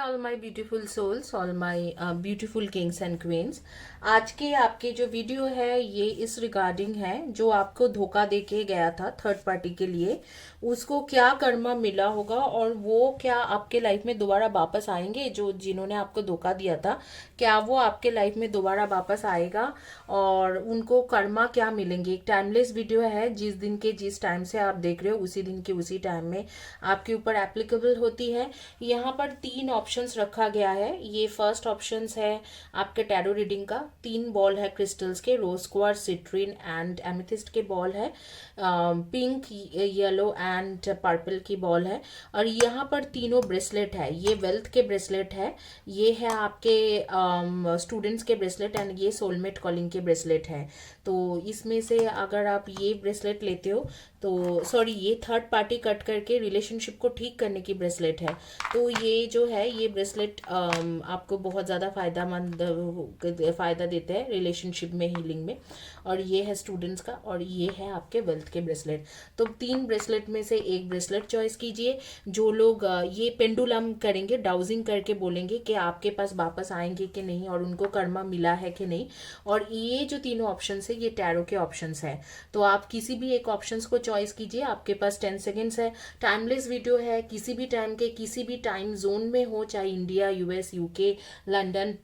All my beautiful souls, all my beautiful kings and queens. आज के आपके जो वीडियो है ये इस रिगार्डिंग है, जो आपको धोखा दे के गया था थर्ड पार्टी के लिए, उसको क्या कर्मा मिला होगा और वो क्या आपके लाइफ में दोबारा वापस आएंगे। जो जिन्होंने आपको धोखा दिया था, क्या वो आपके लाइफ में दोबारा वापस आएगा और उनको कर्मा क्या मिलेंगे। एक टाइमलेस वीडियो है, जिस दिन के जिस टाइम से आप देख रहे हो उसी दिन के उसी टाइम में आपके ऊपर एप्लीकेबल होती है। यहाँ पर तीन ऑप्शंस रखा गया है। ये फर्स्ट ऑप्शंस है आपके टैरो रीडिंग का। तीन बॉल है क्रिस्टल्स के, रोज क्वार्ट्ज, सिट्रीन एंड एमेथिस्ट के बॉल है, पिंक, येलो एंड पर्पल की बॉल है। और यहाँ पर तीनों ब्रेसलेट है। ये वेल्थ के ब्रेसलेट है, ये है आपके स्टूडेंट्स के ब्रेसलेट एंड ये सोलमेट कॉलिंग के ब्रेसलेट है। तो इसमें से अगर आप ये ब्रेसलेट लेते हो तो सॉरी, ये थर्ड पार्टी कट करके रिलेशनशिप को ठीक करने की ब्रेसलेट है। तो ये जो है ये ब्रेसलेट आपको बहुत ज़्यादा फ़ायदा देते हैं रिलेशनशिप में, हीलिंग में। और ये है स्टूडेंट्स का और ये है आपके वेल्थ के ब्रेसलेट। तो तीन ब्रेसलेट में से एक ब्रेसलेट चॉइस कीजिए। जो लोग ये पेंडुलम करेंगे, डाउजिंग करके बोलेंगे कि आपके पास वापस आएंगे कि नहीं और उनको कर्मा मिला है कि नहीं। और ये जो तीनों ऑप्शन है ये टैरो के ऑप्शंस है। तो आप किसी भी एक ऑप्शंस को चॉइस कीजिए। आपके पास 10 सेकेंड्स है। टाइमलेस वीडियो है, किसी भी टाइम के किसी भी टाइम जोन में हो, चाहे India, US, UK, London,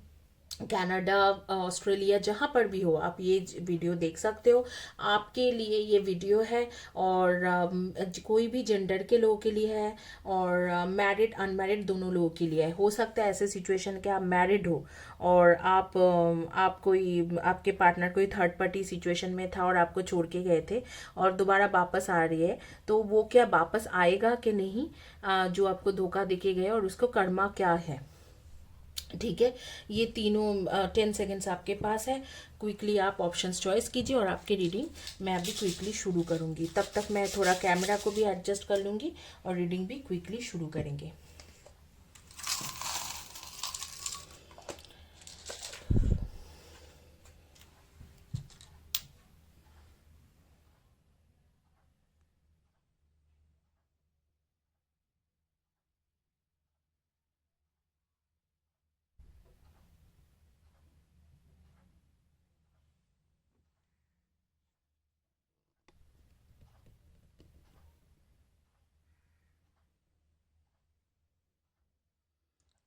Canada, Australia, जहाँ पर भी हो आप ये वीडियो देख सकते हो। आपके लिए ये वीडियो है और कोई भी जेंडर के लोगों के लिए है और मैरिड अनमैरिड दोनों लोगों के लिए है। हो सकता है ऐसे सिचुएशन कि आप मैरिड हो और आप कोई आपके पार्टनर कोई थर्ड पार्टी सिचुएशन में था और आपको छोड़ के गए थे और दोबारा वापस आ रही है, तो वो क्या वापस आएगा कि नहीं, जो आपको धोखा देके गए और उसको कर्मा क्या है। ठीक है, ये तीनों 10 सेकेंड्स आपके पास है। क्विकली आप ऑप्शंस चॉइस कीजिए और आपकी रीडिंग मैं अभी क्विकली शुरू करूंगी। तब तक मैं थोड़ा कैमरा को भी एडजस्ट कर लूंगी और रीडिंग भी क्विकली शुरू करेंगे।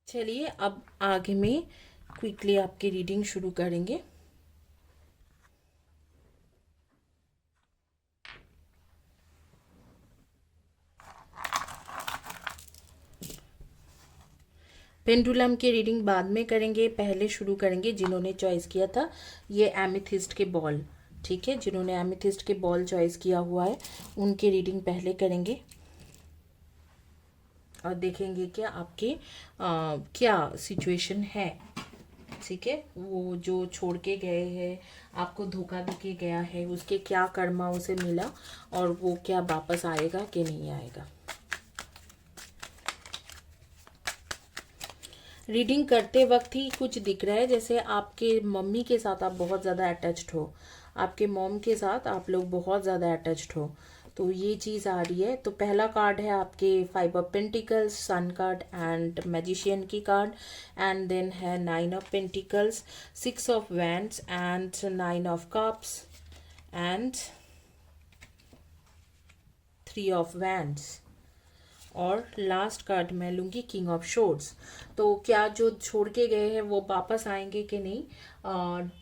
चलिए अब आगे में क्विकली आपकी रीडिंग शुरू करेंगे। पेंडुलम की रीडिंग बाद में करेंगे, पहले शुरू करेंगे जिन्होंने चॉइस किया था ये एमिथिस्ट के बॉल। ठीक है, जिन्होंने एमिथिस्ट के बॉल चॉइस किया हुआ है उनकी रीडिंग पहले करेंगे और देखेंगे कि आपके क्या सिचुएशन है। ठीक है, वो जो छोड़ के गए हैं, आपको धोखा दे के गया है, उसके क्या कर्मा उसे मिला और वो क्या वापस आएगा कि नहीं आएगा। रीडिंग करते वक्त ही कुछ दिख रहा है जैसे आपके मम्मी के साथ आप बहुत ज़्यादा अटैच्ड हो, आपके मॉम के साथ आप लोग बहुत ज़्यादा अटैच्ड हो, तो ये चीज़ आ रही है। तो पहला कार्ड है आपके 5 of pentacles, sun card and magician की कार्ड। एंड देन है 9 of pentacles, 6 of wands and 9 of cups and 3 of wands. और लास्ट कार्ड मैं लूंगी किंग ऑफ शोर्ड्स। तो क्या जो छोड़ के गए हैं वो वापस आएंगे कि नहीं।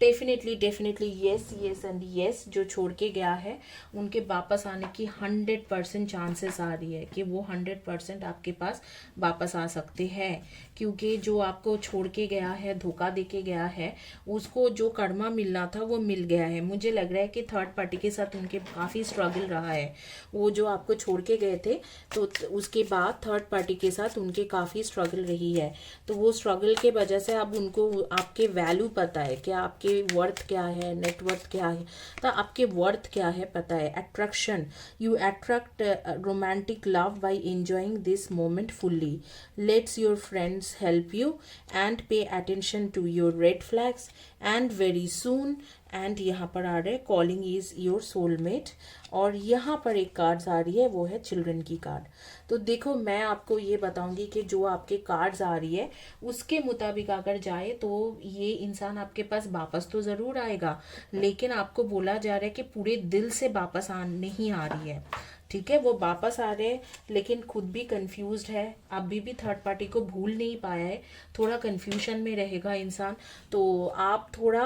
Definitely definitely yes yes and yes. जो छोड़ के गया है उनके वापस आने की 100% चांसेस आ रही है कि वो 100% आपके पास वापस आ सकते हैं। क्योंकि जो आपको छोड़ के गया है, धोखा दे के गया है, उसको जो कर्मा मिलना था वो मिल गया है। मुझे लग रहा है कि थर्ड पार्टी के साथ उनके काफ़ी स्ट्रगल रहा है। वो जो आपको छोड़ के गए थे तो उसके बाद थर्ड पार्टी के साथ उनके काफ़ी स्ट्रगल रही है। तो वो स्ट्रगल के वजह से अब उनको आपके वैल्यू पता है कि आपके वर्थ क्या है, नेटवर्थ क्या है, तो आपके वर्थ क्या है पता है। Attraction, you attract romantic love by enjoying this moment fully. Let's your friends help you and pay attention to your red flags and very soon and यहाँ पर आ रहा है कॉलिंग इज योर सोलमेट, और यहाँ पर एक कार्ड्स आ रही है वो है चिल्ड्रन की कार्ड। तो देखो मैं आपको ये बताऊंगी कि जो आपके कार्ड्स आ रही है उसके मुताबिक अगर जाए तो ये इंसान आपके पास वापस तो ज़रूर आएगा, लेकिन आपको बोला जा रहा है कि पूरे दिल से वापस नहीं आ रही है। ठीक है, वो वापस आ रहे हैं लेकिन खुद भी कंफ्यूज्ड है, अभी भी थर्ड पार्टी को भूल नहीं पाया है, थोड़ा कंफ्यूजन में रहेगा इंसान। तो आप थोड़ा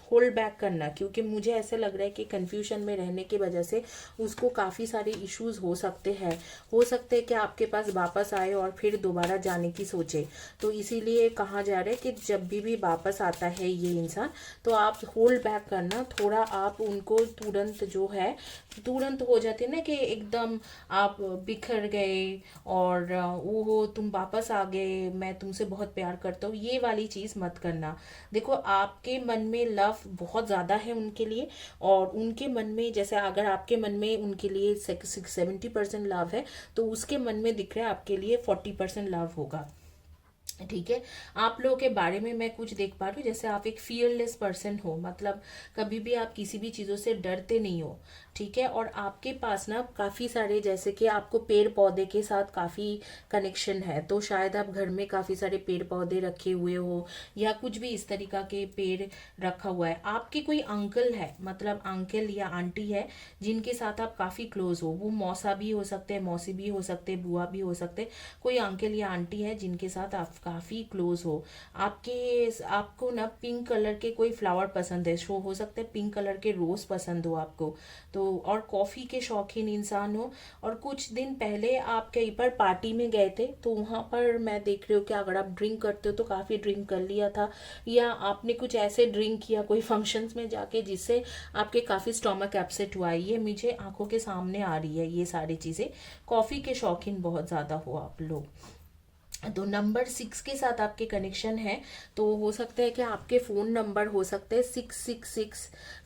होल्ड बैक करना, क्योंकि मुझे ऐसे लग रहा है कि कंफ्यूजन में रहने की वजह से उसको काफ़ी सारे इश्यूज हो सकते हैं, हो सकते हैं कि आपके पास वापस आए और फिर दोबारा जाने की सोचे। तो इसीलिए कहा जा रहा है कि जब भी वापस आता है ये इंसान तो आप होल्ड बैक करना थोड़ा, आप उनको तुरंत जो है तुरंत हो जाते ना कि एकदम आप बिखर गए और वो तुम वापस आ गए, मैं तुमसे बहुत प्यार करता हूँ, ये वाली चीज़ मत करना। देखो आपके मन में लव बहुत ज़्यादा है उनके लिए, और उनके मन में जैसे अगर आपके मन में उनके लिए 70% लव है तो उसके मन में दिख रहा है आपके लिए 40% लव होगा। ठीक है, आप लोगों के बारे में मैं कुछ देख पा रही हूँ, जैसे आप एक फियरलेस पर्सन हो, मतलब कभी भी आप किसी भी चीज़ों से डरते नहीं हो। ठीक है, और आपके पास ना काफ़ी सारे, जैसे कि आपको पेड़ पौधे के साथ काफ़ी कनेक्शन है, तो शायद आप घर में काफ़ी सारे पेड़ पौधे रखे हुए हो या कुछ भी इस तरीका के पेड़ रखा हुआ है। आपके कोई अंकल है, मतलब अंकल या आंटी है जिनके साथ आप काफ़ी क्लोज हो, वो मौसा भी हो सकते हैं, मौसी भी हो सकते हैं, बुआ भी हो सकते हैं, कोई अंकल या आंटी है जिनके साथ आप काफ़ी क्लोज हो। आपको ना पिंक कलर के कोई फ्लावर पसंद है, शो हो सकता है पिंक कलर के रोज पसंद हो आपको, तो और कॉफ़ी के शौकीन इंसान हो, और कुछ दिन पहले आप कहीं पर पार्टी में गए थे तो वहाँ पर मैं देख रही हूँ कि अगर आप ड्रिंक करते हो तो काफ़ी ड्रिंक कर लिया था, या आपने कुछ ऐसे ड्रिंक किया कोई फंक्शंस में जाके जिससे आपके काफ़ी स्टोमक अपसेट हुआ है। ये मुझे आंखों के सामने आ रही है ये सारी चीज़ें। कॉफ़ी के शौकीन बहुत ज़्यादा हो आप लोग। तो नंबर 6 के साथ आपके कनेक्शन है, तो हो सकता है कि आपके फ़ोन नंबर हो सकते हैं 666,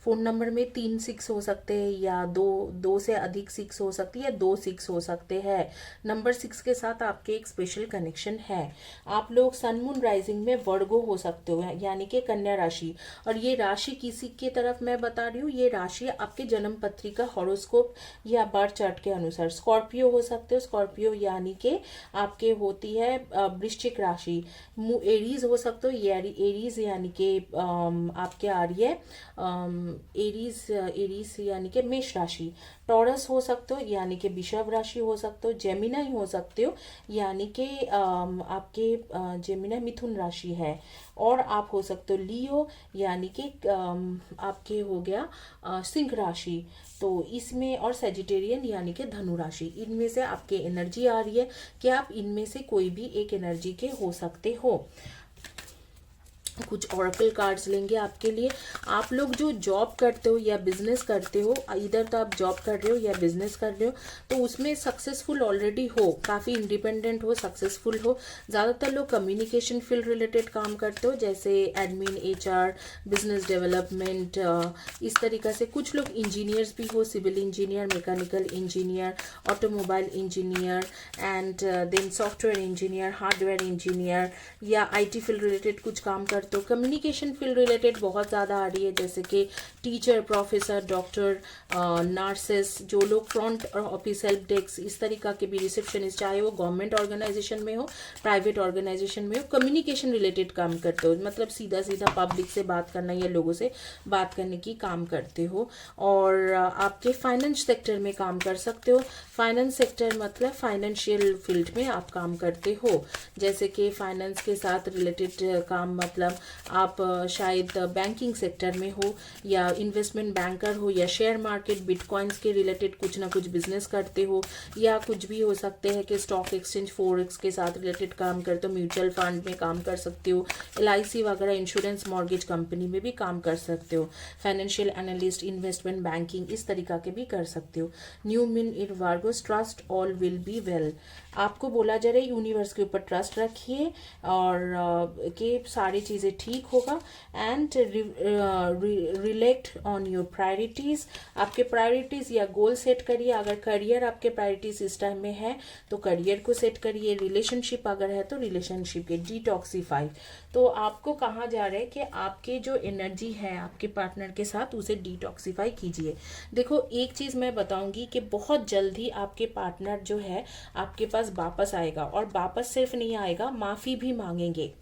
फ़ोन नंबर में 3 6 हो सकते हैं, या दो से अधिक 6 हो सकती है, या 2 6 हो सकते हैं। नंबर 6 के साथ आपके एक स्पेशल कनेक्शन है। आप लोग सन मून राइजिंग में वर्गो हो सकते हो, यानी कि कन्या राशि, और ये राशि किसी की तरफ मैं बता रही हूँ, ये राशि आपके जन्म पत्रिका हॉरोस्कोप या बर्थ चार्ट के अनुसार। स्कॉर्पियो हो सकते हो, स्कॉर्पियो यानी कि आपके होती है वृश्चिक राशि। एरीज हो सकते हो, ये एरीज यानी कि आपके आ रही है एरीज यानी कि मेष राशि। टॉरस हो सकते हो यानी कि वृषभ राशि हो सकते हो। जेमिनाई हो सकते हो यानी कि आपके जेमिनाई मिथुन राशि है। और आप हो सकते हो लियो यानी कि आपके हो गया सिंह राशि। तो इसमें, और सेजिटेरियन यानी कि धनु राशि, इनमें से आपके एनर्जी आ रही है कि आप इनमें से कोई भी एक एनर्जी के हो सकते हो। कुछ ऑरेकल कार्ड्स लेंगे आपके लिए। आप लोग जो जॉब करते हो या बिजनेस करते हो, इधर तो आप जॉब कर रहे हो या बिजनेस कर रहे हो, तो उसमें सक्सेसफुल ऑलरेडी हो, काफ़ी इंडिपेंडेंट हो, सक्सेसफुल हो। ज़्यादातर लोग कम्युनिकेशन फील्ड रिलेटेड काम करते हो, जैसे एडमिन, एचआर, बिजनेस डेवलपमेंट, इस तरीक़ा से। कुछ लोग इंजीनियर्स भी हो, civil engineer, mechanical engineer, automobile engineer, and then software engineer, hardware engineer, या आईटी फील्ड रिलेटेड कुछ काम कर। तो कम्युनिकेशन फील्ड रिलेटेड बहुत ज़्यादा आ रही है, जैसे कि टीचर, प्रोफेसर, डॉक्टर, नर्सेस, जो लोग फ्रंट ऑफिस, हेल्प डेस्क, इस तरीका के भी रिसेप्शनिस्ट, चाहे वो गवर्नमेंट ऑर्गेनाइजेशन में हो, प्राइवेट ऑर्गेनाइजेशन में हो, कम्युनिकेशन रिलेटेड काम करते हो, मतलब सीधा सीधा पब्लिक से बात करना या लोगों से बात करने की काम करते हो। और आपके फाइनेंस सेक्टर में काम कर सकते हो। फाइनेंस सेक्टर मतलब फाइनेंशियल फील्ड में आप काम करते हो, जैसे कि फाइनेंस के साथ रिलेटेड काम, मतलब आप शायद बैंकिंग सेक्टर में हो, या इन्वेस्टमेंट बैंकर हो, या शेयर मार्केट, बिटकॉइंस के रिलेटेड कुछ ना कुछ बिजनेस करते हो, या कुछ भी हो सकते हैं कि स्टॉक एक्सचेंज, फॉरेक्स के साथ रिलेटेड काम करते हो, म्यूचुअल फंड में काम कर सकते हो, एलआईसी वगैरह, इंश्योरेंस, मॉर्गेज कंपनी में भी काम कर सकते हो, फाइनेंशियल एनालिस्ट, इन्वेस्टमेंट बैंकिंग, इस तरीका के भी कर सकते हो। न्यू मून इन वार्गोस, trust all will be well. आपको बोला जा रहा है यूनिवर्स के ऊपर ट्रस्ट रखिए और कि सारी चीज़ें चीज़ें ठीक होगा। एंड रिलेक्ट ऑन योर प्रायोरिटीज़, आपके प्रायोरिटीज़ या गोल सेट करिए। अगर करियर आपके प्रायोरिटीज़ इस टाइम में है तो करियर को सेट करिए, रिलेशनशिप अगर है तो रिलेशनशिप के डिटॉक्सीफाई। तो आपको कहा जा रहा है कि आपके जो एनर्जी है आपके पार्टनर के साथ उसे डिटॉक्सीफाई कीजिए। देखो एक चीज़ मैं बताऊंगी कि बहुत जल्दी आपके पार्टनर जो है आपके पास वापस आएगा, और वापस सिर्फ नहीं आएगा, माफ़ी भी मांगेंगे।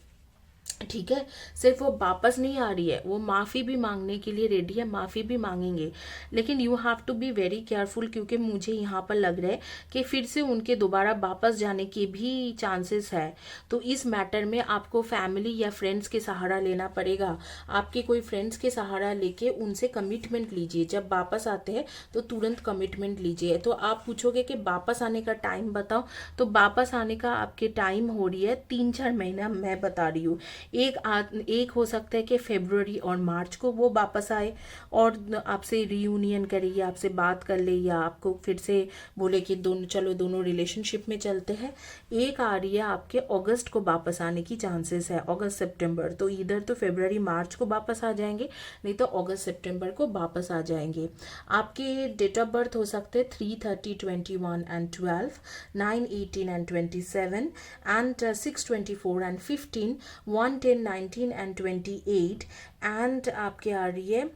ठीक है, सिर्फ वो वापस नहीं आ रही है, वो माफ़ी भी मांगने के लिए रेडी है, माफ़ी भी मांगेंगे। लेकिन you have to be very careful, क्योंकि मुझे यहाँ पर लग रहा है कि फिर से उनके दोबारा वापस जाने के भी चांसेस है। तो इस मैटर में आपको फैमिली या फ्रेंड्स के सहारा लेना पड़ेगा। आपके कोई फ्रेंड्स के सहारा लेके उनसे कमिटमेंट लीजिए। जब वापस आते हैं तो तुरंत कमिटमेंट लीजिए। तो आप पूछोगे कि वापस आने का टाइम बताओ, तो वापस आने का आपके टाइम हो रही है 3-4 महीना, मैं बता रही हूँ। एक हो सकता है कि फरवरी और मार्च को वो वापस आए और आपसे रियूनियन करे या आपसे बात कर ले या आपको फिर से बोले कि दोनों रिलेशनशिप में चलते हैं। एक आ रही है आपके अगस्त को वापस आने की चांसेस है, अगस्त सितंबर। तो इधर तो फरवरी मार्च को वापस आ जाएंगे, नहीं तो अगस्त सितंबर को वापस आ जाएंगे। आपके डेट ऑफ बर्थ हो सकते हैं 3, 30, 21 and 12, 9, 18 and 27 and 6, 24 and 15, 1, 10, 19 and 28 and आपके आ रही है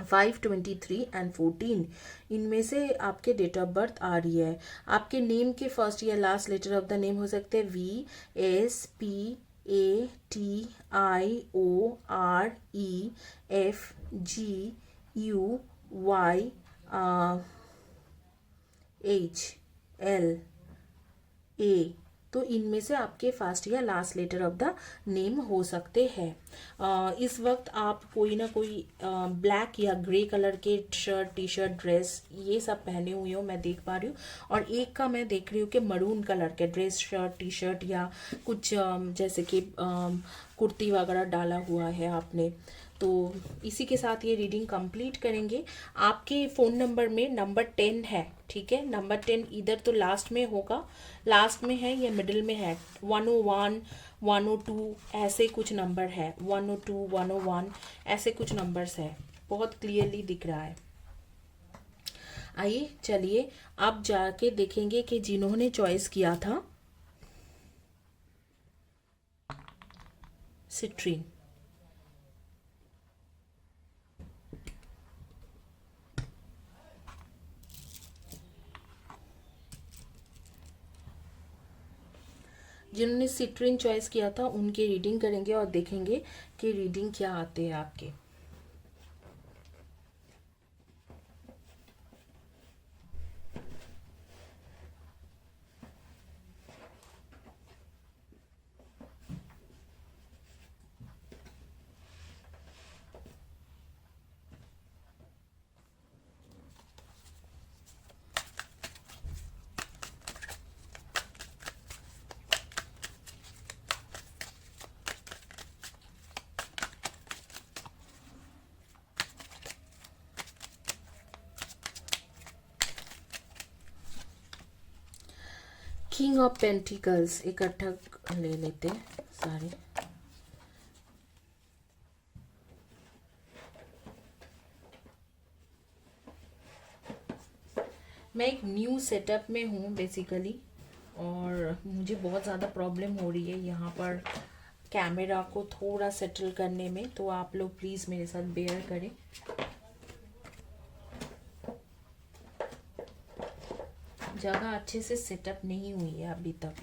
5, 23 एंड 14। इनमें से आपके डेट ऑफ बर्थ आ रही है। आपके नेम के फर्स्ट या last letter of the name हो सकते हैं VATIOREFGUYH LA। तो इनमें से आपके फर्स्ट या last letter of the name हो सकते हैं। इस वक्त आप कोई ना कोई ब्लैक या ग्रे कलर के शर्ट, टी शर्ट, ड्रेस ये सब पहने हुए हो, मैं देख पा रही हूँ। और एक का मैं देख रही हूँ कि मरून कलर के ड्रेस, शर्ट, टी शर्ट या कुछ जैसे कि कुर्ती वगैरह डाला हुआ है आपने। तो इसी के साथ ये रीडिंग कंप्लीट करेंगे। आपके फ़ोन नंबर में नंबर 10 है, ठीक है। नंबर 10 इधर तो लास्ट में होगा, लास्ट में है या मिडिल में है। 101, 102 ऐसे कुछ नंबर है, 102, 101 ऐसे कुछ नंबर्स है, बहुत क्लियरली दिख रहा है। आइए चलिए अब जाके देखेंगे कि जिन्होंने चॉइस किया था सिट्रीन, जिन्होंने सिट्रीन चॉइस किया था उनकी रीडिंग करेंगे और देखेंगे कि रीडिंग क्या आते हैं आपके। किंग ऑफ पेंटिकल्स इकट्ठा ले लेते हैं सारे। मैं एक न्यू सेटअप में हूँ बेसिकली, और मुझे बहुत ज़्यादा प्रॉब्लम हो रही है यहाँ पर कैमरा को थोड़ा सेटल करने में, तो आप लोग प्लीज़ मेरे साथ बेयर करें। जगह अच्छे से सेटअप नहीं हुई है अभी तक।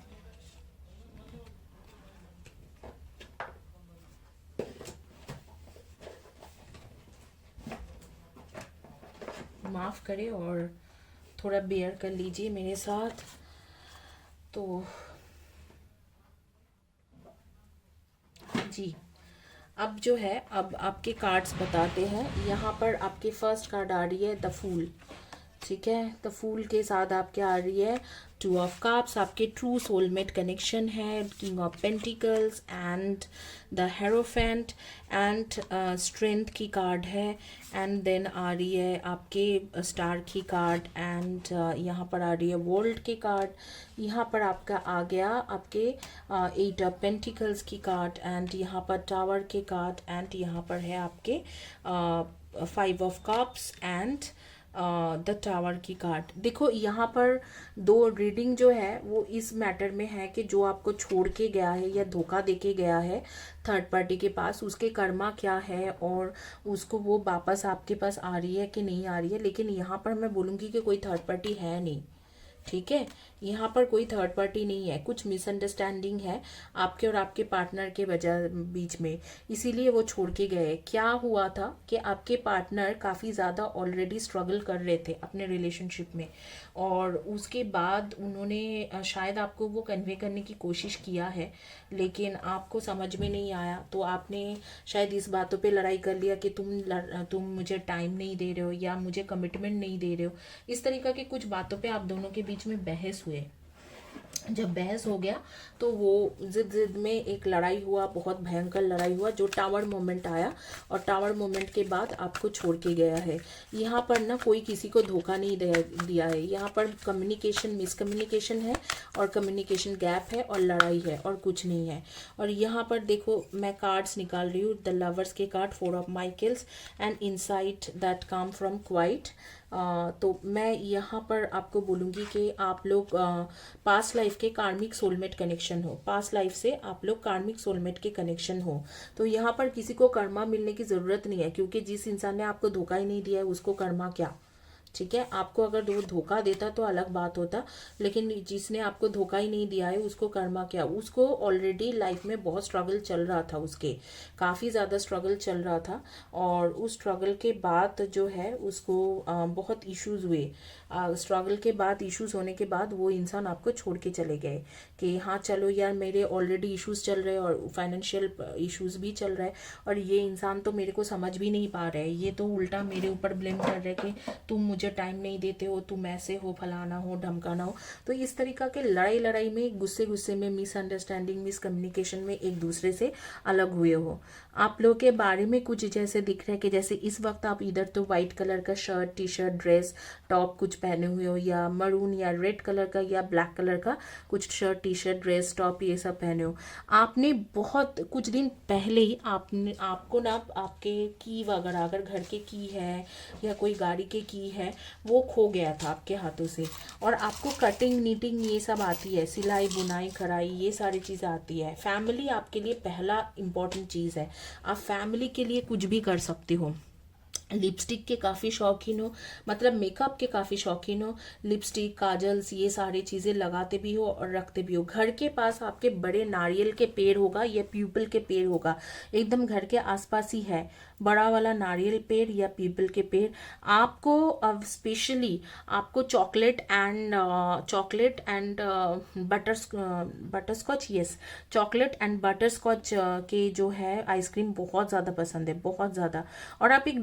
माफ़ करें और थोड़ा बेयर कर लीजिए मेरे साथ। तो जी अब जो है, अब आपके कार्ड्स बताते हैं। यहाँ पर आपके फर्स्ट कार्ड आ रही है द फूल। ठीक है। तो फूल के साथ आपके आ रही है 2 ऑफ कप्स, आपके ट्रू सोलमेट कनेक्शन है, king of pentacles and the hierophant and strength की कार्ड है। एंड देन आ रही है आपके स्टार की कार्ड एंड यहाँ पर आ रही है वर्ल्ड की कार्ड। यहाँ पर आपका आ गया आपके 8 ऑफ पेंटिकल्स की कार्ड एंड यहाँ पर टावर के कार्ड एंड यहाँ पर है आपके 5 of cups and the tower की कार्ड। देखो यहाँ पर दो रीडिंग जो है वो इस मैटर में है कि जो आपको छोड़ के गया है या धोखा दे के गया है थर्ड पार्टी के पास, उसके कर्मा क्या है और उसको वो वापस आपके पास आ रही है कि नहीं आ रही है। लेकिन यहाँ पर मैं बोलूँगी कि कोई थर्ड पार्टी है नहीं, ठीक है। यहाँ पर कोई थर्ड पार्टी नहीं है, कुछ मिसअंडरस्टैंडिंग है आपके और आपके पार्टनर के वजह बीच में, इसीलिए वो छोड़ के गए। क्या हुआ था कि आपके पार्टनर काफ़ी ज़्यादा ऑलरेडी स्ट्रगल कर रहे थे अपने रिलेशनशिप में और उसके बाद उन्होंने शायद आपको वो कन्वे करने की कोशिश किया है लेकिन आपको समझ में नहीं आया, तो आपने शायद इस बातों पे लड़ाई कर लिया कि तुम मुझे टाइम नहीं दे रहे हो या मुझे कमिटमेंट नहीं दे रहे हो। इस तरीक़ा की कुछ बातों पे आप दोनों के बीच में बहस हुए। जब बहस हो गया तो वो जिद में एक लड़ाई हुआ, बहुत भयंकर लड़ाई हुआ, जो टावर मोमेंट आया और टावर मोमेंट के बाद आपको छोड़ के गया है। यहाँ पर ना कोई किसी को धोखा नहीं दिया है, यहाँ पर कम्युनिकेशन मिसकम्युनिकेशन है और कम्युनिकेशन गैप है और लड़ाई है और कुछ नहीं है। और यहाँ पर देखो मैं कार्ड्स निकाल रही हूँ, द लवर्स के card, 4 of Michaels and insight that come from quite. तो मैं यहाँ पर आपको बोलूँगी कि आप लोग पास्ट लाइफ के कार्मिक सोलमेट कनेक्शन हो, पास्ट लाइफ से आप लोग कार्मिक सोलमेट के कनेक्शन हो। तो यहाँ पर किसी को कर्मा मिलने की ज़रूरत नहीं है क्योंकि जिस इंसान ने आपको धोखा ही नहीं दिया है उसको कर्मा क्या, ठीक है। आपको अगर वो धोखा देता तो अलग बात होता, लेकिन जिसने आपको धोखा ही नहीं दिया है उसको कर्मा क्या। उसको ऑलरेडी लाइफ में बहुत स्ट्रगल चल रहा था, उसके काफ़ी ज़्यादा स्ट्रगल चल रहा था और उस स्ट्रगल के बाद जो है उसको बहुत इश्यूज हुए। स्ट्रगल के बाद इश्यूज होने के बाद वो इंसान आपको छोड़ के चले गए कि हाँ चलो यार मेरे ऑलरेडी इश्यूज चल रहे हैं और फाइनेंशियल इश्यूज भी चल रहा है और ये इंसान तो मेरे को समझ भी नहीं पा रहा है, ये तो उल्टा मेरे ऊपर ब्लेम कर रहे हैं कि तुम मुझे टाइम नहीं देते हो, तुम ऐसे हो, फलाना हो, ढमकाना हो। तो इस तरीका के लड़ाई में, गुस्से में, मिसअंडरस्टैंडिंग, मिसकम्युनिकेशन में एक दूसरे से अलग हुए हो। आप लोग के बारे में कुछ जैसे दिख रहा है कि जैसे इस वक्त आप इधर तो वाइट कलर का shirt, T shirt, dress, top कुछ पहने हुए हो या मरून या रेड कलर का या ब्लैक कलर का कुछ shirt, T shirt, dress, top ये सब पहने हो। आपने बहुत कुछ दिन पहले ही आपको ना आपके की वगैरह, अगर घर के की है या कोई गाड़ी के की है, वो खो गया था आपके हाथों से और आपको कटिंग, नीटिंग ये सब आती है, सिलाई, बुनाई, कढ़ाई ये सारी चीज़ें आती है। फैमिली आपके लिए पहला इंपॉर्टेंट चीज़ है, आप फैमिली के लिए कुछ भी कर सकते हो। लिपस्टिक के काफ़ी शौकीन हो, मतलब मेकअप के काफ़ी शौकीन हो, लिपस्टिक, काजल्स ये सारी चीज़ें लगाते भी हो और रखते भी हो। घर के पास आपके बड़े नारियल के पेड़ होगा या पीपल के पेड़ होगा, एकदम घर के आसपास ही है बड़ा वाला नारियल पेड़ या पीपल के पेड़। आपको अब स्पेशली आपको chocolate and butterscotch, yes, chocolate and butterscotch के जो है आइसक्रीम बहुत ज़्यादा पसंद है, बहुत ज़्यादा। और आप एक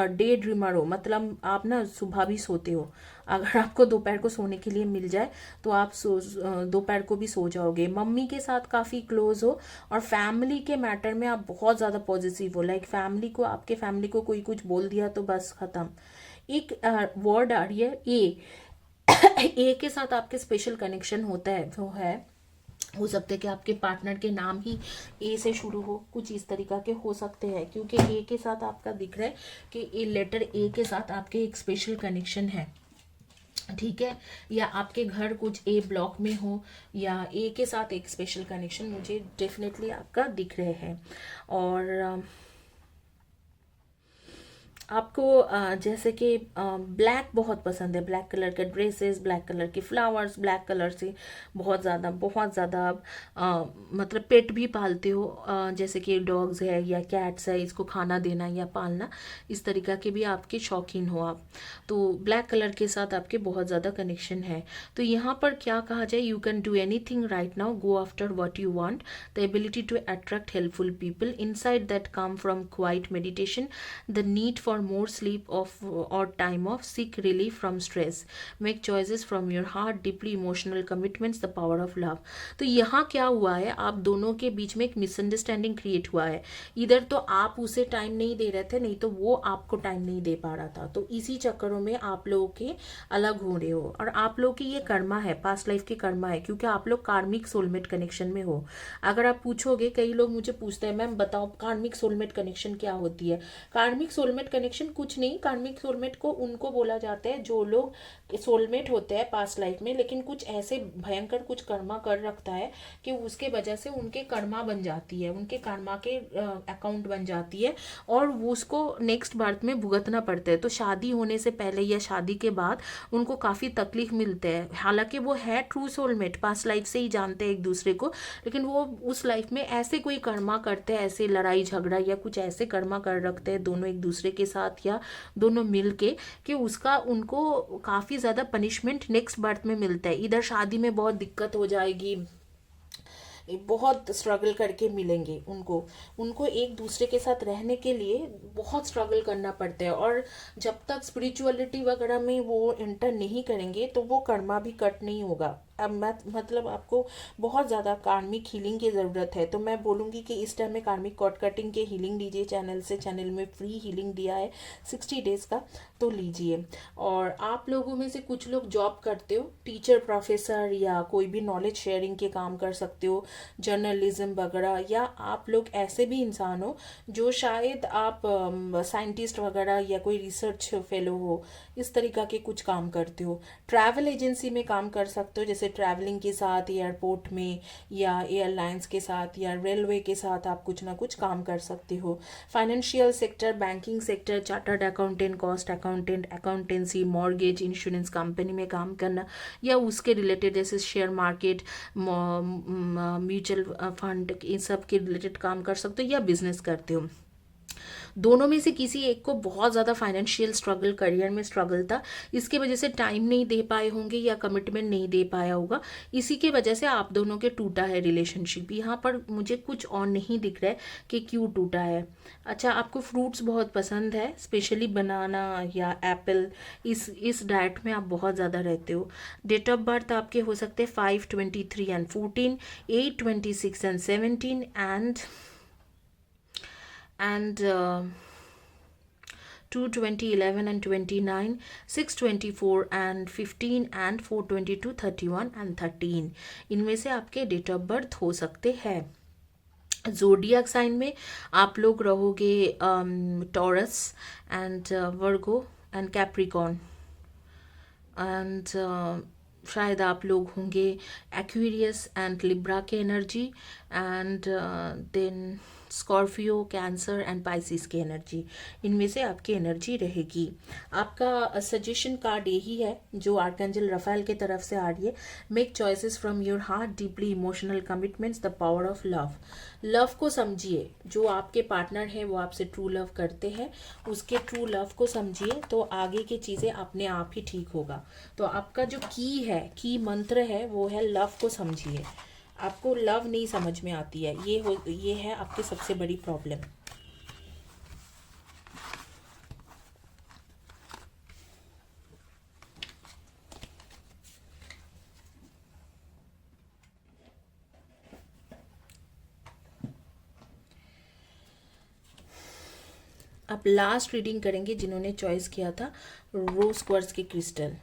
डे ड्रीमर हो, मतलब आप ना सुबह भी सोते हो। अगर आपको दोपहर को सोने के लिए मिल जाए तो आप दोपहर को भी सो जाओगे। मम्मी के साथ काफ़ी क्लोज हो और फैमिली के मैटर में आप बहुत ज़्यादा पॉजिटिव हो, लाइक फैमिली को, आपके फैमिली को कोई कुछ बोल दिया तो बस ख़त्म। एक वर्ड आ रही है ए ए के साथ आपके स्पेशल कनेक्शन होता है, वो है, हो सकता है कि आपके पार्टनर के नाम ही ए से शुरू हो, कुछ इस तरीका के हो सकते हैं क्योंकि ए के साथ आपका दिख रहा है कि ए लेटर ए के साथ आपके एक स्पेशल कनेक्शन है, ठीक है। या आपके घर कुछ ए ब्लॉक में हो या ए के साथ एक स्पेशल कनेक्शन मुझे डेफिनेटली आपका दिख रहे हैं। और आपको जैसे कि ब्लैक बहुत पसंद है, ब्लैक कलर के ड्रेसेस, ब्लैक कलर के फ्लावर्स, ब्लैक कलर से बहुत ज़्यादा आप मतलब पेट भी पालते हो, जैसे कि डॉग्स है या कैट्स है, इसको खाना देना या पालना, इस तरीका के भी आपके शौकीन हो आप। तो ब्लैक कलर के साथ आपके बहुत ज़्यादा कनेक्शन है। तो यहाँ पर क्या कहा जाए, you can do anything right now, go after what you want, the ability to attract helpful people inside that come from quiet meditation, the need for for more sleep off और time off, seek relief from stress, make choices from your heart, deeply emotional commitments, the power of love. तो यहाँ क्या हुआ है, आप दोनों के बीच में एक मिसअंडरस्टैंडिंग क्रिएट हुआ है। इधर तो आप उसे टाइम नहीं दे रहे थे, नहीं तो वो आपको टाइम नहीं दे पा रहा था। तो इसी चक्करों में आप लोगों के अलग हो रहे हो। और आप लोगों की ये कर्मा है, पास्ट लाइफ की कर्मा है, क्योंकि आप लोग कार्मिक सोलमेट कनेक्शन में हो। अगर आप पूछोगे, कई लोग मुझे पूछते हैं मैम बताओ कार्मिक सोलमेट कनेक्शन क्या होती है। कार्मिक सोलमेट कनेक्शन कुछ नहीं, कार्मिक सोलमेट को उनको बोला जाता है जो लोग सोलमेट होते हैं पास्ट लाइफ में, लेकिन कुछ ऐसे भयंकर कुछ कर्मा कर रखता है कि उसके वजह से उनके कर्मा बन जाती है, उनके कर्मा के अकाउंट बन जाती है, और वो उसको नेक्स्ट बर्थ में भुगतना पड़ता है। तो शादी होने से पहले या शादी के बाद उनको काफ़ी तकलीफ मिलते हैं। हालांकि वो है ट्रू सोलमेट, पास्ट लाइफ से ही जानते हैं एक दूसरे को, लेकिन वो उस लाइफ में ऐसे कोई कर्मा करते हैं, ऐसे लड़ाई झगड़ा या कुछ ऐसे कर्मा कर रखते हैं दोनों एक दूसरे के साथ या दोनों मिल के, कि उसका उनको काफ़ी ज़्यादा पनिशमेंट नेक्स्ट बर्थ में मिलता है। इधर शादी में बहुत दिक्कत हो जाएगी, बहुत स्ट्रगल करके मिलेंगे उनको, उनको एक दूसरे के साथ रहने के लिए बहुत स्ट्रगल करना पड़ता है। और जब तक स्पिरिचुअलिटी वगैरह में वो एंटर नहीं करेंगे तो वो कर्मा भी कट नहीं होगा। अब मतलब आपको बहुत ज़्यादा कार्मिक हीलिंग की ज़रूरत है। तो मैं बोलूँगी कि इस टाइम में कार्मिक कॉर्ड कटिंग के हीलिंग लीजिए चैनल से, चैनल में फ्री हीलिंग दिया है 60 डेज़ का, तो लीजिए। और आप लोगों में से कुछ लोग जॉब करते हो, टीचर प्रोफेसर या कोई भी नॉलेज शेयरिंग के काम कर सकते हो, जर्नलिज्म वगैरह, या आप लोग ऐसे भी इंसान हो जो शायद आप साइंटिस्ट वगैरह या कोई रिसर्च फेलो हो, इस तरीका के कुछ काम करते हो। ट्रैवल एजेंसी में काम कर सकते हो, जैसे ट्रैवलिंग के साथ एयरपोर्ट में या एयरलाइंस के साथ या रेलवे के साथ आप कुछ ना कुछ काम कर सकते हो। Financial sector, banking sector, chartered accountant, cost accountant, accountancy, mortgage, insurance company में काम करना, या उसके रिलेटेड जैसे शेयर मार्केट, म्यूचुअल फंड, इन सब के रिलेटेड काम कर सकते हो, या बिजनेस करते हो। दोनों में से किसी एक को बहुत ज़्यादा फाइनेंशियल स्ट्रगल, करियर में स्ट्रगल था, इसके वजह से टाइम नहीं दे पाए होंगे या कमिटमेंट नहीं दे पाया होगा, इसी के वजह से आप दोनों के टूटा है रिलेशनशिप। यहाँ पर मुझे कुछ और नहीं दिख रहा है कि क्यों टूटा है। अच्छा, आपको फ्रूट्स बहुत पसंद है, स्पेशली बनाना या एप्पल, इस डाइट में आप बहुत ज़्यादा रहते हो। डेट ऑफ बर्थ आपके हो सकते हैं 5, 23 and 14, 8, 26 and 17 and 2, 20, 11 and 29, 6, 24 and 15 and 4, 22, 31 and 13, इनमें से आपके डेट ऑफ बर्थ हो सकते हैं। जोडियक साइन में आप लोग रहोगे Taurus and Virgo and Capricorn, and शायद आप लोग होंगे एक्वेरियस एंड लिब्रा के energy, and then Scorpio, Cancer and Pisces की एनर्जी, इनमें से आपकी एनर्जी रहेगी। आपका सजेशन कार्ड यही है जो आर्कएंजल रफाएल की तरफ से आ रही है। Make choices from your heart, deeply emotional commitments, the power of love. Love को समझिए, जो आपके पार्टनर है वो आपसे ट्रू लव करते हैं, उसके ट्रू लव को समझिए, तो आगे की चीज़ें अपने आप ही ठीक होगा। तो आपका जो की मंत्र है वो है लव को समझिए। आपको लव नहीं समझ में आती है, ये है आपकी सबसे बड़ी प्रॉब्लम। अब लास्ट रीडिंग करेंगे जिन्होंने चॉइस किया था रोज क्वार्ट्ज के crystal.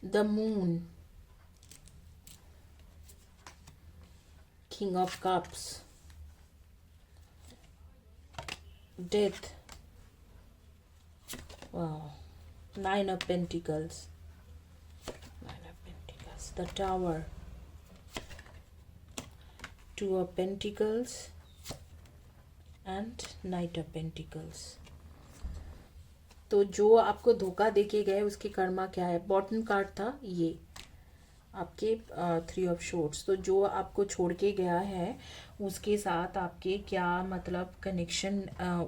The Moon, King of Cups, Death, wow, Nine of Pentacles, the Tower, two of pentacles and night of pentacles. तो जो आपको धोखा देके गए उसके कर्मा क्या है? बॉटम कार्ड था ये आपके थ्री ऑफ शॉर्ट्स। तो जो आपको छोड़ के गया है उसके साथ आपके क्या मतलब कनेक्शन,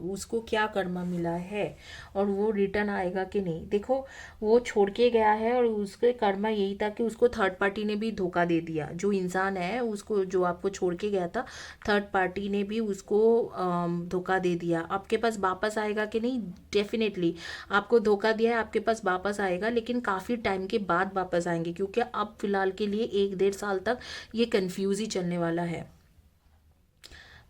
उसको क्या कर्मा मिला है और वो रिटर्न आएगा कि नहीं। देखो वो छोड़ के गया है और उसके कर्मा यही था कि उसको थर्ड पार्टी ने भी धोखा दे दिया। जो इंसान है उसको, जो आपको छोड़ के गया था, थर्ड पार्टी ने भी उसको धोखा दे दिया। आपके पास वापस आएगा कि नहीं? डेफिनेटली आपको धोखा दिया है, आपके पास वापस आएगा, लेकिन काफ़ी टाइम के बाद वापस आएंगे, क्योंकि अब फिलहाल के लिए 1-1.5 साल तक ये कंफ्यूज ही चलने वाला है।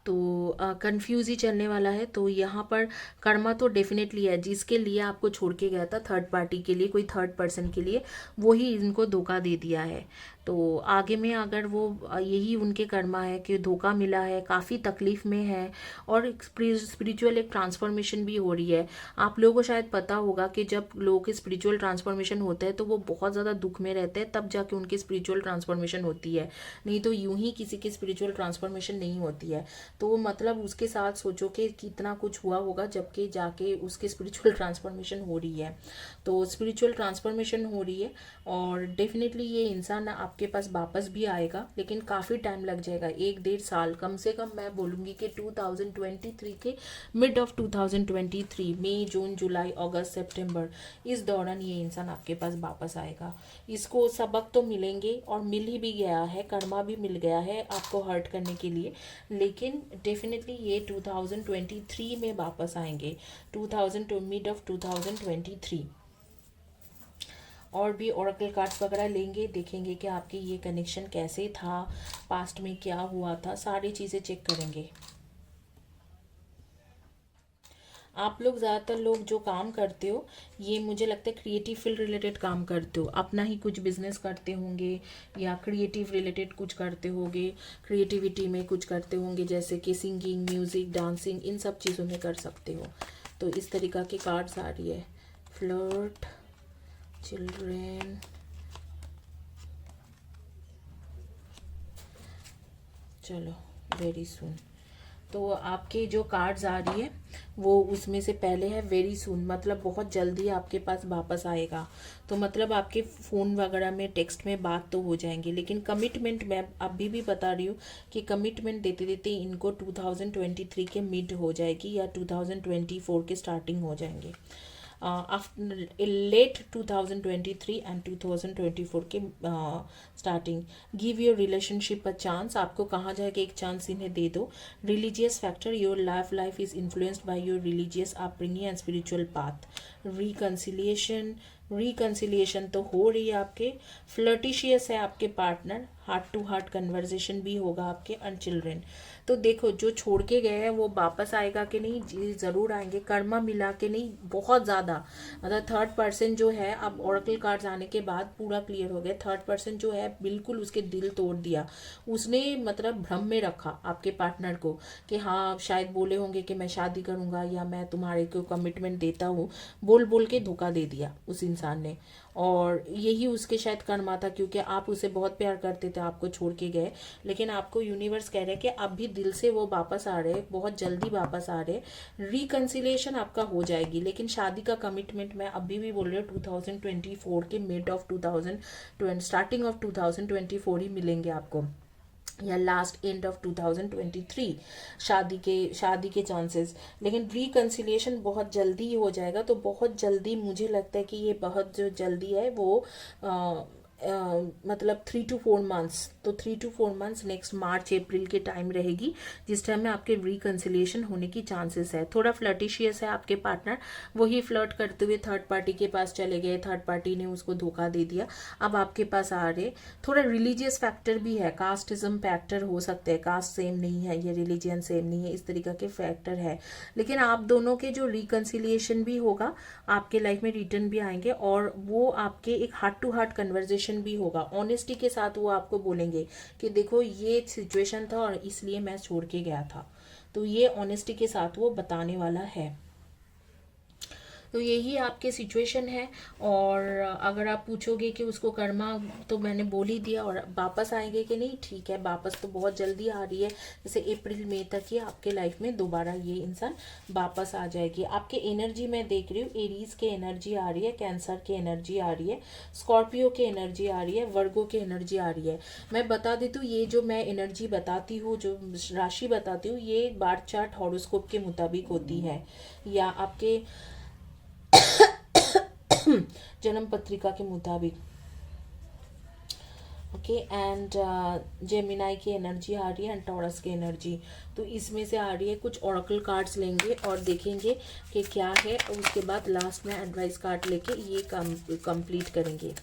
तो कंफ्यूज ही चलने वाला है। तो यहाँ पर कर्मा तो डेफिनेटली है, जिसके लिए आपको छोड़ के गया था थर्ड पार्टी के लिए, कोई थर्ड पर्सन के लिए, वही इनको धोखा दे दिया है। तो आगे में अगर वो यही उनके कर्मा है कि धोखा मिला है, काफ़ी तकलीफ में है और स्पिरिचुअल एक ट्रांसफॉर्मेशन भी हो रही है। आप लोगों को शायद पता होगा कि जब लोगों के स्पिरिचुअल ट्रांसफॉर्मेशन होता है तो वो बहुत ज़्यादा दुख में रहते हैं, तब जाके उनकी स्पिरिचुअल ट्रांसफॉर्मेशन होती है, नहीं तो यूं ही किसी की स्पिरिचुअल ट्रांसफॉर्मेशन नहीं होती है। तो मतलब उसके साथ सोचो कि कितना कुछ हुआ होगा जबकि जाके उसकी स्पिरिचुअल ट्रांसफॉर्मेशन हो रही है। तो स्पिरिचुअल ट्रांसफॉर्मेशन हो रही है और डेफिनेटली ये इंसान आपके पास वापस भी आएगा, लेकिन काफ़ी टाइम लग जाएगा, 1-1.5 साल कम से कम। मैं बोलूँगी कि 2023 के मिड ऑफ 2023, मई, जून, जुलाई, अगस्त, सितंबर, इस दौरान ये इंसान आपके पास वापस आएगा। इसको सबक तो मिलेंगे और मिल ही भी गया है, कर्मा भी मिल गया है आपको हर्ट करने के लिए, लेकिन डेफिनेटली ये 2023 में वापस आएंगे, 2000 मिड ऑफ 2023। और भी ओरेकल कार्ड्स वगैरह लेंगे, देखेंगे कि आपकी ये कनेक्शन कैसे था, पास्ट में क्या हुआ था, सारी चीज़ें चेक करेंगे। आप लोग ज़्यादातर लोग जो काम करते हो, ये मुझे लगता है क्रिएटिव फील्ड रिलेटेड काम करते हो, अपना ही कुछ बिजनेस करते होंगे या क्रिएटिव रिलेटेड कुछ करते होंगे, क्रिएटिविटी में कुछ करते होंगे, जैसे कि सिंगिंग, म्यूज़िक, डांसिंग, इन सब चीज़ों में कर सकते हो। तो इस तरीक़ा की कार्ड्स आ रही है। फ्लर्ट, चिल्ड्रेन, चलो वेरी सून। तो आपके जो कार्ड्स आ रही है वो उसमें से पहले है वेरी सून, मतलब बहुत जल्दी आपके पास वापस आएगा। तो मतलब आपके फ़ोन वगैरह में, टेक्स्ट में बात तो हो जाएंगी, लेकिन कमिटमेंट मैं अभी भी बता रही हूँ कि कमिटमेंट देते देते इनको 2023 के मिड हो जाएगी या 2024 के स्टार्टिंग हो जाएंगे। आफ्टर लेट 2023 एंड 2024 के starting. Give your relationship a chance, आपको कहा जाए कि एक चांस इन्हें दे दो। Religious factor, your life is influenced by your religious upbringing and spiritual path. Reconciliation तो हो रही है आपके। फ्लर्टिशियस है आपके partner, heart to heart conversation भी होगा आपके। एंड चिल्ड्रेन, तो देखो जो छोड़ के गए हैं वो वापस आएगा कि नहीं? जी ज़रूर आएंगे। कर्मा मिला के नहीं, बहुत ज़्यादा, मतलब थर्ड पर्सन जो है, अब ओरेकल कार्ड्स आने के बाद पूरा क्लियर हो गया। थर्ड पर्सन जो है बिल्कुल उसके दिल तोड़ दिया उसने, मतलब भ्रम में रखा आपके पार्टनर को कि हाँ शायद बोले होंगे कि मैं शादी करूँगा या मैं तुम्हारे को कमिटमेंट देता हूँ, बोल बोल के धोखा दे दिया उस इंसान ने। और यही उसके शायद कर्मा था, क्योंकि आप उसे बहुत प्यार करते थे, आपको छोड़ के गए, लेकिन आपको यूनिवर्स कह रहे हैं कि अब भी दिल से वो वापस आ रहे, बहुत जल्दी वापस आ रहे। रिकन्सिलिएशन आपका हो जाएगी, लेकिन शादी का कमिटमेंट मैं अभी भी बोल रही हूँ 2024 के मिड ऑफ 2020 स्टार्टिंग ऑफ 2024 ही मिलेंगे आपको, या लास्ट एंड ऑफ 2023 शादी के चांसेस। लेकिन रिकन्सिलिएशन बहुत जल्दी हो जाएगा। तो बहुत जल्दी, मुझे लगता है कि ये बहुत जो जल्दी है वो मतलब 3 to 4 मंथ्स, तो 3 to 4 मंथ्स नेक्स्ट मार्च अप्रैल के टाइम रहेगी, जिस टाइम में आपके रिकन्सिलिएशन होने की चांसेस है। थोड़ा फ्लर्टिशियस है आपके पार्टनर, वही फ्लर्ट करते हुए थर्ड पार्टी के पास चले गए, थर्ड पार्टी ने उसको धोखा दे दिया, अब आपके पास आ रहे। थोड़ा रिलीजियस फैक्टर भी है, कास्टिज्म फैक्टर हो सकते हैं, कास्ट सेम नहीं है, ये रिलीजियन सेम नहीं है, इस तरीका के फैक्टर है। लेकिन आप दोनों के जो रिकन्सिलिएशन भी होगा, आपके लाइफ में रिटर्न भी आएंगे और वो आपके एक हार्ट टू हार्ट कन्वर्जेशन भी होगा। ऑनेस्टी के साथ वो आपको बोलेंगे कि देखो ये सिचुएशन था और इसलिए मैं छोड़ के गया था। तो ये ऑनेस्टी के साथ वो बताने वाला है। तो यही आपके सिचुएशन है। और अगर आप पूछोगे कि उसको कर्मा, तो मैंने बोल ही दिया। और वापस आएंगे कि नहीं, ठीक है, वापस तो बहुत जल्दी आ रही है, जैसे अप्रैल मई तक ही आपके लाइफ में दोबारा ये इंसान वापस आ जाएगी। आपके एनर्जी मैं देख रही हूँ, एरीज के एनर्जी आ रही है, कैंसर की एनर्जी आ रही है, स्कॉर्पियो की एनर्जी आ रही है, वर्गो की एनर्जी आ रही है। मैं बता देती हूँ, ये जो मैं एनर्जी बताती हूँ, जो राशि बताती हूँ, ये बार चार्ट हॉरोस्कोप के मुताबिक होती है, या आपके जन्म पत्रिका के मुताबिक। ओके, एंड जेमिनाई की एनर्जी आ रही है एंड टॉरस की एनर्जी। तो इसमें से आ रही है, कुछ ओरेकल कार्ड्स लेंगे और देखेंगे कि क्या है, और उसके बाद लास्ट में एडवाइस कार्ड लेके ये कंप्लीट करेंगे।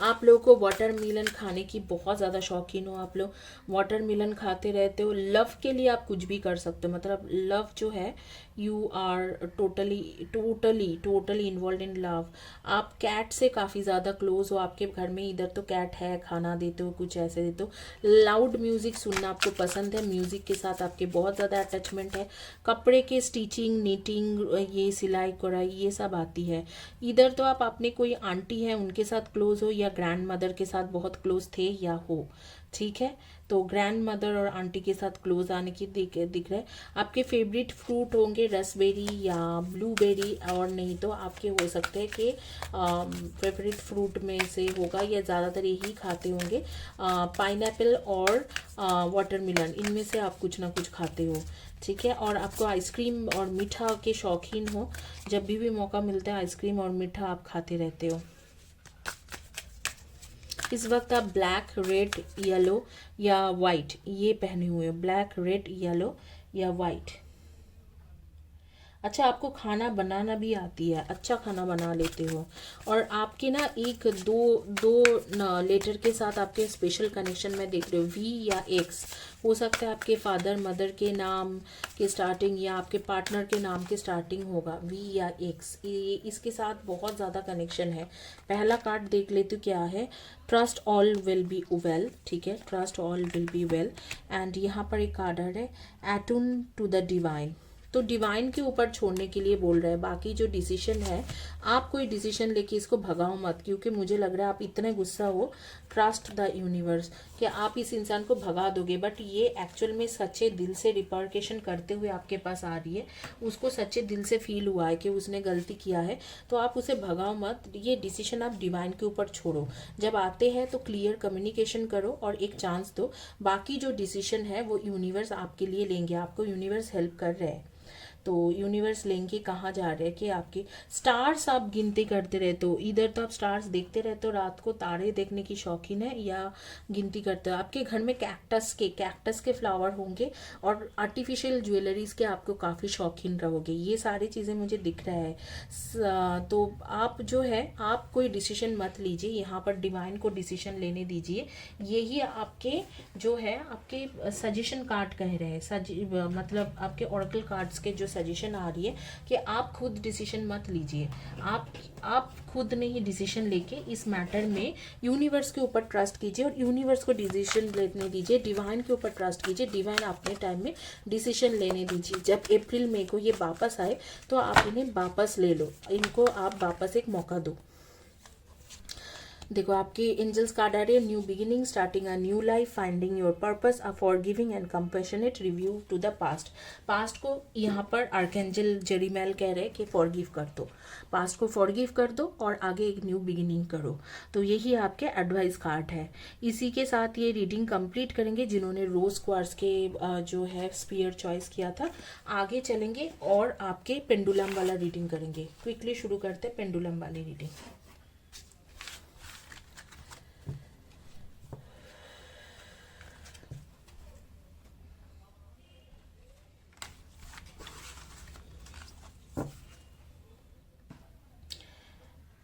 आप लोगों को वाटरमेलन खाने की बहुत ज़्यादा शौकीन हो, आप लोग वाटरमेलन खाते रहते हो। लव के लिए आप कुछ भी कर सकते हो, मतलब लव जो है, you are totally totally totally involve in love. आप कैट से काफ़ी ज़्यादा क्लोज हो, आपके घर में इधर तो कैट है, खाना देते हो, कुछ ऐसे देते हो। लाउड म्यूज़िक सुनना आपको पसंद है, म्यूज़िक के साथ आपके बहुत ज़्यादा अटैचमेंट है। कपड़े के स्टिचिंग, नीटिंग, ये सिलाई कढ़ाई, ये सब आती है। इधर तो आप अपने कोई आंटी है उनके साथ क्लोज हो, या ग्रैंड मदर के साथ बहुत क्लोज थे या हो, ठीक है। तो ग्रैंड मदर और आंटी के साथ क्लोज आने की दिख रहा है। आपके फेवरेट फ्रूट होंगे रसबेरी या ब्लूबेरी, और नहीं तो आपके हो सकते हैं कि फेवरेट फ्रूट में से होगा, या ज़्यादातर यही खाते होंगे, पाइनएप्पल और वाटरमेलन, इनमें से आप कुछ ना कुछ खाते हो, ठीक है। और आपको आइसक्रीम और मीठा के शौकीन हो, जब भी मौका मिलता है आइसक्रीम और मीठा आप खाते रहते हो। इस वक्त आप ब्लैक, रेड, येलो या वाइट ये पहने हुए हो, ब्लैक, रेड, येलो या वाइट। अच्छा, आपको खाना बनाना भी आती है, अच्छा खाना बना लेते हो। और आपके ना एक दो दो लेटर के साथ आपके स्पेशल कनेक्शन में देख रहे हो, वी या एक्स। हो सकता है आपके फादर मदर के नाम के स्टार्टिंग या आपके पार्टनर के नाम के स्टार्टिंग होगा वी या एक्स, ये इसके साथ बहुत ज़्यादा कनेक्शन है। पहला कार्ड देख लेती हूँ क्या है। Trust all will be well, ठीक है, trust all will be well. And यहाँ पर एक कार्ड है, एटून टू द डिवाइन। तो डिवाइन के ऊपर छोड़ने के लिए बोल रहे हैं। बाकी जो डिसीजन है, आप कोई डिसीजन लेके इसको भगाओ मत, क्योंकि मुझे लग रहा है आप इतने गुस्सा हो। ट्रस्ट द यूनिवर्स कि आप इस इंसान को भगा दोगे, बट ये एक्चुअल में सच्चे दिल से रिपरकेशन करते हुए आपके पास आ रही है। उसको सच्चे दिल से फील हुआ है कि उसने गलती किया है, तो आप उसे भगाओ मत। ये डिसीजन आप डिवाइन के ऊपर छोड़ो। जब आते हैं तो क्लियर कम्युनिकेशन करो और एक चांस दो। बाकी जो डिसीजन है वो यूनिवर्स आपके लिए लेंगे, आपको यूनिवर्स हेल्प कर रहे हैं। तो यूनिवर्स लेंगे कहाँ जा रहे हैं कि आपके स्टार्स आप गिनती करते रहते हो। इधर तो आप स्टार्स देखते रहते हो, रात को तारे देखने की शौकीन है या गिनती करते हो। आपके घर में कैक्टस के फ्लावर होंगे और आर्टिफिशियल ज्वेलरीज के आपको काफ़ी शौकीन रहोगे। ये सारी चीज़ें मुझे दिख रहा है। तो आप जो है, आप कोई डिसीजन मत लीजिए, यहाँ पर डिवाइन को डिसीजन लेने दीजिए। यही आपके जो है, आपके सजेशन कार्ड कह रहे हैं, मतलब आपके ओरेकल कार्ड्स के जो सजेशन आ रही है कि आप खुद डिसीजन मत लीजिए। आप खुद ने ही डिसीजन लेके इस मैटर में यूनिवर्स के ऊपर ट्रस्ट कीजिए और यूनिवर्स को डिसीजन लेने दीजिए। डिवाइन के ऊपर ट्रस्ट कीजिए, डिवाइन अपने टाइम में डिसीजन लेने दीजिए। जब अप्रैल मई को ये वापस आए तो आप इन्हें वापस ले लो, इनको आप वापस एक मौका दो। देखो, आपके एंजल्स कार्ड आ रही है, new beginning, starting a new life, finding your purpose, a forgiving and compassionate review to the past. Past को यहाँ पर आर्कएंजल जेरिमैल कह रहे हैं कि फॉरगिव कर दो, पास्ट को फॉरगिव कर दो और आगे एक न्यू बिगिनिंग करो। तो यही आपके एडवाइस कार्ड है। इसी के साथ ये रीडिंग कंप्लीट करेंगे जिन्होंने रोज क्वार्ट्स के जो है स्पीयर चॉइस किया था। आगे चलेंगे और आपके पेंडुलम वाला रीडिंग करेंगे। क्विकली शुरू करते हैं पेंडुलम वाली रीडिंग।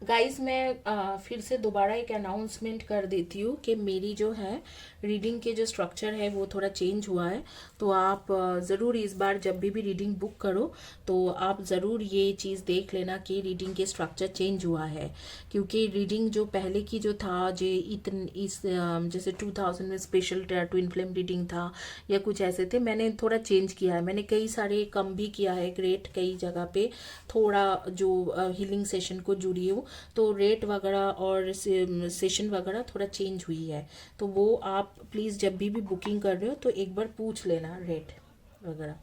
गाइस मैं फिर से दोबारा एक अनाउंसमेंट कर देती हूँ कि मेरी जो है रीडिंग के जो स्ट्रक्चर है वो थोड़ा चेंज हुआ है। तो आप ज़रूर इस बार जब भी रीडिंग बुक करो तो आप ज़रूर ये चीज़ देख लेना कि रीडिंग के स्ट्रक्चर चेंज हुआ है। क्योंकि रीडिंग जो पहले की जो था जो जैसे 2000 में स्पेशल ट्विन फ्लेम रीडिंग था या कुछ ऐसे थे, मैंने थोड़ा चेंज किया है। मैंने कई सारे कम भी किया है रेट, कई जगह पे थोड़ा जो हीलिंग सेशन को जुड़ी हूँ तो रेट वगैरह और सेशन वगैरह थोड़ा चेंज हुई है। तो वो आप प्लीज़ जब भी बुकिंग कर रहे हो तो एक बार पूछ लेना रेट वगैरह।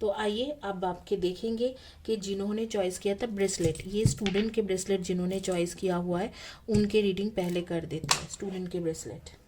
तो आइए अब आपके देखेंगे कि जिन्होंने चॉइस किया था ब्रेसलेट, ये स्टूडेंट के ब्रेसलेट जिन्होंने चॉइस किया हुआ है उनके रीडिंग पहले कर देते हैं। स्टूडेंट के ब्रेसलेट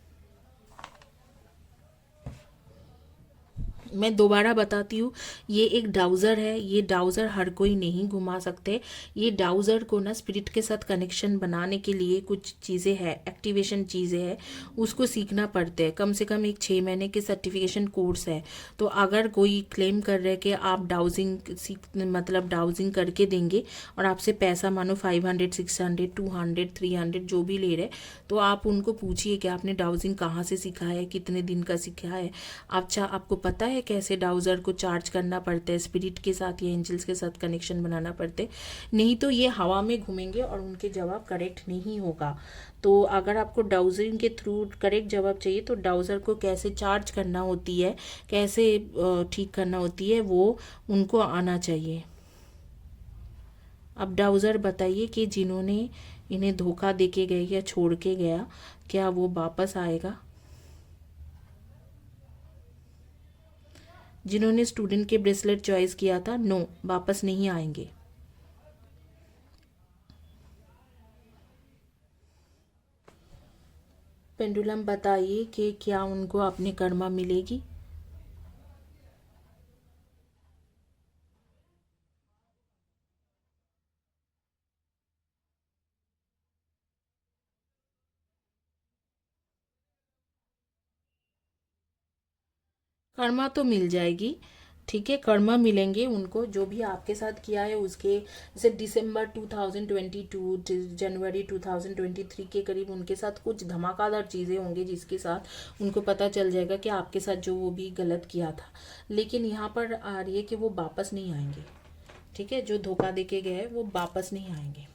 मैं दोबारा बताती हूँ, ये एक डाउज़र है। ये डाउज़र हर कोई नहीं घुमा सकते। ये डाउज़र को ना स्पिरिट के साथ कनेक्शन बनाने के लिए कुछ चीज़ें हैं, एक्टिवेशन चीज़ें हैं, उसको सीखना पड़ता है। कम से कम एक 6 महीने के सर्टिफिकेशन कोर्स है। तो अगर कोई क्लेम कर रहे हैं कि आप डाउजिंग सीख मतलब डाउजिंग करके देंगे और आपसे पैसा मानो 500 600 200 300 जो भी ले रहे, तो आप उनको पूछिए कि आपने डाउजिंग कहाँ से सीखा है, कितने दिन का सीखा है। अच्छा, आपको पता है कैसे डाउज़र को चार्ज करना पड़ता है, स्पिरिट के साथ या एंजल्स के साथ कनेक्शन बनाना पड़ता है। नहीं तो ये हवा में घूमेंगे और उनके जवाब करेक्ट नहीं होगा। तो अगर आपको डाउजरिंग के थ्रू करेक्ट जवाब चाहिए तो डाउज़र को कैसे चार्ज करना होती है, कैसे ठीक करना होती है, वो उनको आना चाहिए। अब डाउज़र बताइए कि जिन्होंने इन्हें धोखा देके गए या छोड़ के गया, क्या वो वापस आएगा? जिन्होंने स्टूडेंट के ब्रेसलेट चॉइस किया था, नो, वापस नहीं आएंगे। पेंडुलम बताइए कि क्या उनको अपनी कर्मा मिलेगी? कर्मा तो मिल जाएगी, ठीक है, कर्मा मिलेंगे उनको। जो भी आपके साथ किया है उसके, जैसे दिसंबर 2022 जनवरी 2023 के करीब उनके साथ कुछ धमाकेदार चीज़ें होंगी जिसके साथ उनको पता चल जाएगा कि आपके साथ जो वो भी गलत किया था। लेकिन यहाँ पर आ रही है कि वो वापस नहीं आएंगे, ठीक है, जो धोखा देके गए वो वापस नहीं आएंगे।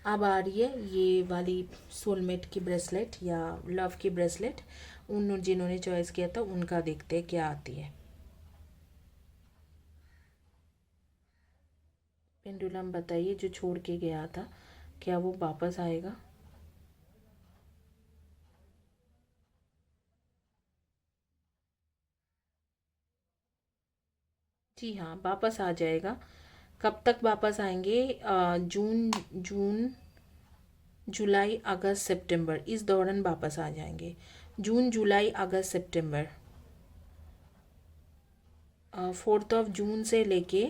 अब आ रही है ये वाली सोलमेट की ब्रेसलेट या लव की ब्रेसलेट, उन जिन्होंने चॉइस किया था उनका देखते हैं क्या आती है। पेंडुलम बताइए, जो छोड़ के गया था क्या वो वापस आएगा? जी हाँ, वापस आ जाएगा। कब तक वापस आएंगे? जून, जून जुलाई अगस्त सितंबर, इस दौरान वापस आ जाएंगे। जून जुलाई अगस्त सितंबर, 4 जून से लेके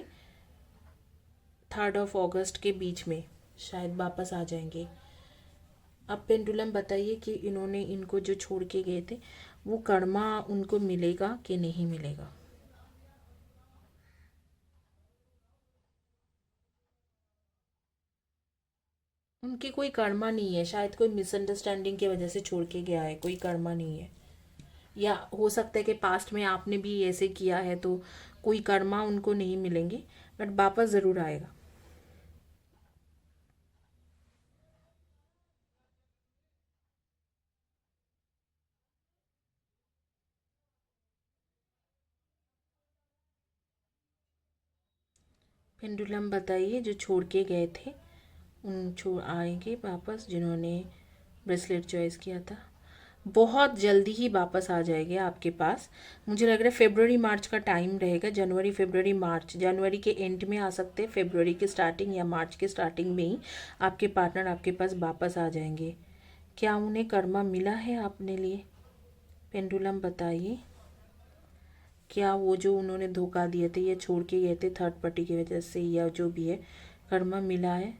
3 अगस्त के बीच में शायद वापस आ जाएंगे। अब पेंडुलम बताइए कि इन्होंने इनको जो छोड़ के गए थे वो कर्मा उनको मिलेगा कि नहीं मिलेगा? उनकी कोई कर्मा नहीं है, शायद कोई मिसअंडरस्टैंडिंग की वजह से छोड़ के गया है, कोई कर्मा नहीं है। या हो सकता है कि पास्ट में आपने भी ऐसे किया है तो कोई कर्मा उनको नहीं मिलेंगे, बट वापस ज़रूर आएगा। पेंडुलम बताइए, जो छोड़ के गए थे उन छोड़ आएंगे वापस, जिन्होंने ब्रेसलेट चॉइस किया था बहुत जल्दी ही वापस आ जाएंगे आपके पास। मुझे लग रहा है फेब्रुवरी मार्च का टाइम रहेगा, जनवरी फरवरी मार्च, जनवरी के एंड में आ सकते हैं, फेब्रुवरी के स्टार्टिंग या मार्च के स्टार्टिंग में ही आपके पार्टनर आपके पास वापस आ जाएंगे। क्या उन्हें कर्मा मिला है अपने लिए? पेंडुलम बताइए, क्या वो जो उन्होंने धोखा दिए थे या छोड़ के गए थे थर्ड पार्टी की वजह से या जो भी है, कर्मा मिला है?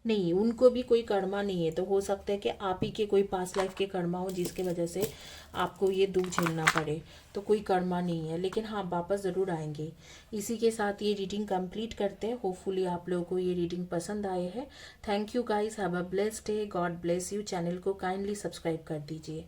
नहीं, उनको भी कोई कर्मा नहीं है, तो हो सकता है कि आप ही के कोई पास्ट लाइफ के कर्मा हो जिसके वजह से आपको ये दुख झेलना पड़े। तो कोई कर्मा नहीं है, लेकिन हाँ वापस ज़रूर आएंगे। इसी के साथ ये रीडिंग कंप्लीट करते हैं। होपफुली आप लोगों को ये रीडिंग पसंद आए है। Thank you guys, have a blessed day, God bless you. Channel को काइंडली सब्सक्राइब कर दीजिए।